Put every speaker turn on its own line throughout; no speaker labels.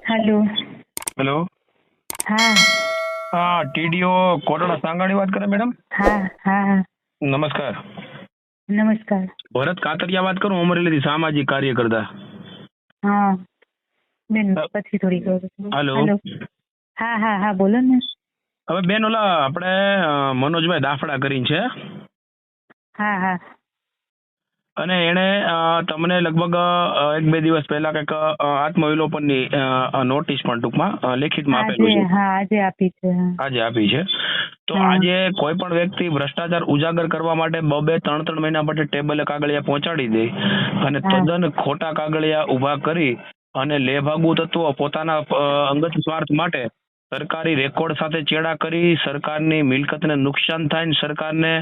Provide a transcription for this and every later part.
Hello.
Hello.
હા
હા, TDO Kotda Sangani વાત કરે મેડમ?
હા હા
નમસ્કાર.
નમસ્કાર.
ભરત કાતરિયા વાત કરું, અમરેલીથી સામાજિક કાર્યકર્તા.
હા બેન, પછી થોડી કરું.
હેલો.
હેલો. હા હા હા બોલો ને.
હવે બેન, ઓલા આપણે મનોજભાઈ દાફડા કરીને છે,
હા હા
અને એણે તમને લગભગ 1-2 દિવસ પહેલા કંઈક આત્મવિલોપનની નોટિસ પણ ટૂંકમાં લેખિતમાં આપેલું છે.
આજે આપી છે.
આજે આપી છે. તો
હા.
આજે કોઈ પણ વ્યક્તિ ભ્રષ્ટાચાર ઉજાગર કરવા માટે 2-3 મહિના માટે ટેબલે કાગળિયા પહોંચાડી દે અને
હા.
તદ્દન ખોટા કાગળિયા ઊભા કરી અને લેભાગુ તત્વો પોતાના અંગત સ્વાર્થ માટે સરકારી રેકોર્ડ સાથે ચેડા કરી સરકારની મિલકતને નુકસાન થાય ને સરકારને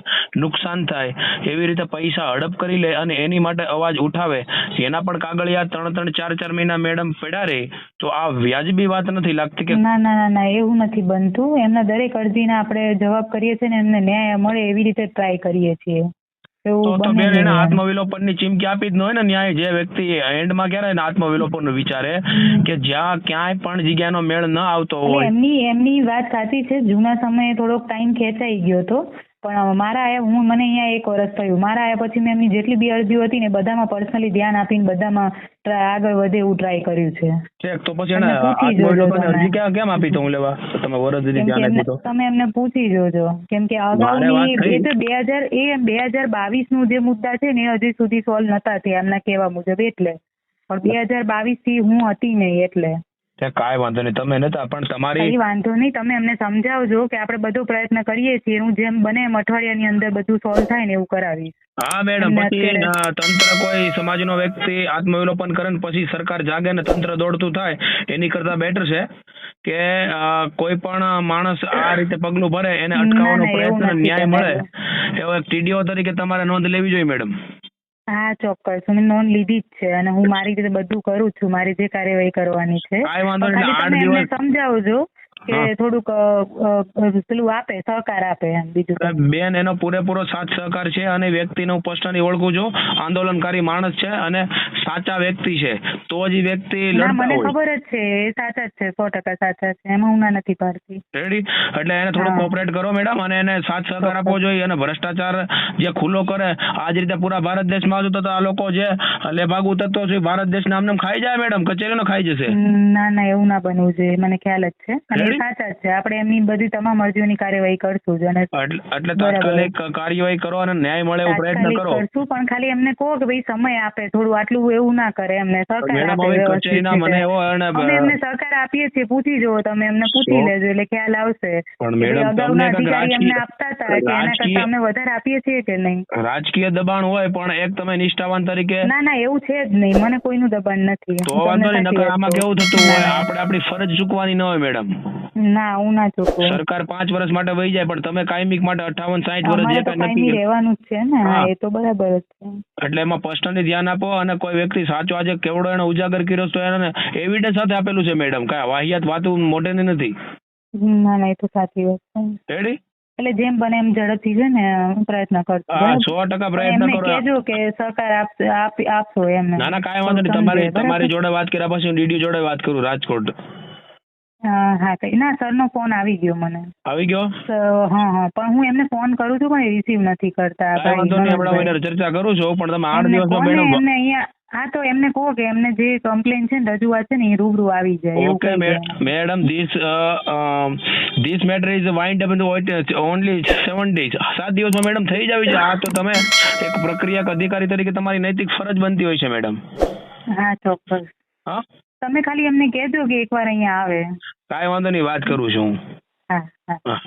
નુકસાન થાય એવી રીતે પૈસા હડપ કરી લે અને એની માટે અવાજ ઉઠાવે, એના પણ કાગળિયા 3-3, 4-4 મહિના મેડમ પડ્યા રહે, તો આ વ્યાજબી વાત નથી લાગતી કે?
ના ના ના ના, એવું નથી બનતું. એમના દરેક અરજીના આપણે જવાબ કરીએ છીએ ને એમને ન્યાય મળે એવી રીતે ટ્રાય કરીએ છીએ. એવું
તો
બને
બેન, એને
નહીં એમ.
આત્મવિલોપનની ચીમકી આપી જ ન હોય ને ન્યાય. જે વ્યક્તિ એન્ડમાં ક્યારે એને આત્મવિલોપનનું વિચારે કે જ્યાં ક્યાંય પણ જગ્યાનો મેળ ન આવતો
એટલે
હોય.
એમની વાત સાચી છે. જૂના સમયે થોડોક ટાઈમ ખેંચાઈ ગયો હતો, પણ મને અહીંયા 1 વર્ષ થયું. મારા આયા પછી મેં એમની જેટલી બી અરજીઓ હતી ને બધામાં પર્સનલી ધ્યાન આપીને બધામાં આગળ વધે એવું ટ્રાય કર્યું છે.
ઠીક, તો પછી એને
એમને પૂછી જોજો
આત્મવિલોપનની
તમે.
અરજી કેમ આપી તો હું લેવા? તમે વરદથી ધ્યાન આપી તો
તમે એમને પૂછી જોજો, કેમ કે
મારે વાત
અગાઉની
થઈ.
એ તો 2022નું જે મુદ્દા છે ને એ હજી સુધી સોલ્વ નતા થયા એમના કહેવા મુજબ. એટલે પણ 2022 થી હું હતી નહીં એટલે.
કાંઈ વાંધો નહીં, તમે નતા પણ તમારી.
કઈ વાંધો નહીં, તમે એમને સમજાવજો કે આપણે બધો પ્રયત્ન કરીએ છીએ. હું જેમ બને એમ અઠવાડિયાની અંદર બધું સોલ્વ થાય ને એવું કરાવીશ.
હા મેડમ, પછી તંત્ર કોઈ સમાજનો વ્યક્તિ આત્મવિલોપન કરે ને પછી સરકાર જાગે ને તંત્ર દોડતું થાય, એની કરતા બેટર છે કે કોઈ પણ માણસ આ રીતે પગલું ભરે એને અટકાવવાનો
ના, એવું
પ્રયત્ન
નથી
ન્યાય મળે
બનેલું.
એવો એક ટીડીઓ તરીકે તમારે નોંધ લેવી જોઈએ મેડમ.
હા ચોક્કસ, મેં નોંધ લીધી જ છે અને હું મારી રીતે બધું કરું છું. મારી જે કાર્યવાહી કરવાની છે.
કાંઈ વાંધો નહીં,
ખાલી
8
તમે એમને
દિવસ.
સમજાવજો કે
હા.
થોડુંક પેલું આપે, સહકાર આપે એમ. બીજું કંઈ.
બેન, એનો પૂરેપૂરો સાથ સહકાર છે અને વ્યક્તિને હું પર્સનલી ઓળખું છું. આંદોલનકારી માણસ છે અને સાચા વ્યક્તિ છે, તો જ એ વ્યક્તિ
ના,
લડતા
મને
હોય.
ખબર જ છે એ સાચા જ છે, 100% સાચા છે. એમાં હું ના નથી પાડતી.
રેડી? એટલે એને થોડું
હા.
કોઓપરેટ કરો મેડમ, અને એને સાથ સહકાર આપવો જોઈએ. અને ભ્રષ્ટાચાર જે ખુલ્લો કરે આ જ રીતે પૂરા ભારત દેશમાં આવતું તો આ લોકો જે લેભાગુ તત્વો છે ભારત દેશને આમને ખાઈ જાય મેડમ, કચેરીનો ખાઈ જશે.
ના ના, એવું ના બનવું જોઈએ, મને ખ્યાલ જ છે. અને એ
રેડી?
સાચા જ છે. આપણે એમની બધી તમામ અરજીઓની કાર્યવાહી કરશું જ. અને
એટલે
બરાબર.
તાત્કાલિક કાર્યવાહી કરો અને ન્યાય મળે એવો પ્રયત્ન
તાત્કાલિક
કરો.
કરશું, પણ ખાલી એમને કહો કે ભાઈ સમય આપે થોડું, આટલું એવું ના કરે. એમને સહકાર
મેડમ,
આપે
હવે
વ્યવસ્થિત
કચેરીના
રીતે.
મને એવો
અમે એમને સહકાર આપીએ છીએ. પૂછી જુઓ તમે, એમને પૂછી લેજો એટલે ખ્યાલ આવશે
પણ
કે ભાઈ
મેડમ,
અગાઉના
તમને કંઈક
અધિકારી અમને આપતા હતા કે એના કરતા અમે વધારે આપીએ છીએ કે નહીં.
રાજકીય દબાણ હોય પણ એક તમે નિષ્ઠાવાન તરીકે.
ના ના, એવું છે જ નહીં. મને કોઈનું દબાણ નથી.
તો
હું તમને
વાંધો નહીં,
સાચી
નકર
વાત
આમાં
કહું.
કેવું થતું
ના,
હોય,
ના.
આપણે આપણી ફરજ ચૂકવાની ન હોય મેડમ.
ના, હું ના ચૂકવું.
સરકાર 5 વર્ષ માટે વહી જાય પણ તમે કાયમિક માટે 58-60 વર્ષ
અમારે
જે
તો
કાંઈ
કાયમી
નક્કી.
રહેવાનું જ છે ને. હા,
હા.
એ તો બરાબર જ છે.
એટલે એમાં પર્સનલી ધ્યાન આપો. અને કોઈ વ્યક્તિ સાચો આજે કેવડો એને ઉજાગર કર્યો તો એને એવિડન્સ સાથે આપેલું છે મેડમ, કાંઈ વાહિયાત વાતું મોઢેની નથી.
ના ના, એ તો સાચી વાત છે.
રેડી?
એટલે જેમ બને એમ ઝડપથી છે ને પ્રયત્ન કરજો.
હા,
બરાબર?
100%
પણ
પ્રયત્ન
એમને
કરો.
કહેજો કે સહકાર આપશો એમ.
ના ના, કાંઈ વાંધો નહીં.
સમજે,
તમારી
બરાબર?
જોડે વાત કર્યા પછી હું ડીડી જોડે વાત કરું રાજકોટ.
હા, ના, સરનો ફોન આવી ગયો મને.
આવી ગયો?
હા હા, પણ હું એમને ફોન કરું છું પણ રિસીવ નથી કરતા.
કાંઈ વાંધો નહીં, આપણે હવે ચર્ચા કરું છું. પણ તમે 8 દિવસમાં મેડમ.
એમને અહીંયા. હા, તો એમને કહો કે એમને જે કમ્પ્લેન છે ને રજૂઆત છે ને એ રૂબરૂ આવી જાય. એવું
Okay,
કહી દો.
madam, this matter is wind up into only 7 days. 7 દિવસમાં મેડમ થઈ જ આવી છે. આ તો તમે એક પ્રક્રિયા અધિકારી તરીકે તમારી નૈતિક ફરજ બનતી હોય છે મેડમ.
હા, ચોક્કસ.
હા,
તમે ખાલી એમને કહેજો કે એકવાર અહીંયા આવે.
કાંઈ વાંધો નહીં, વાત કરું છું.
હા હા.
હા.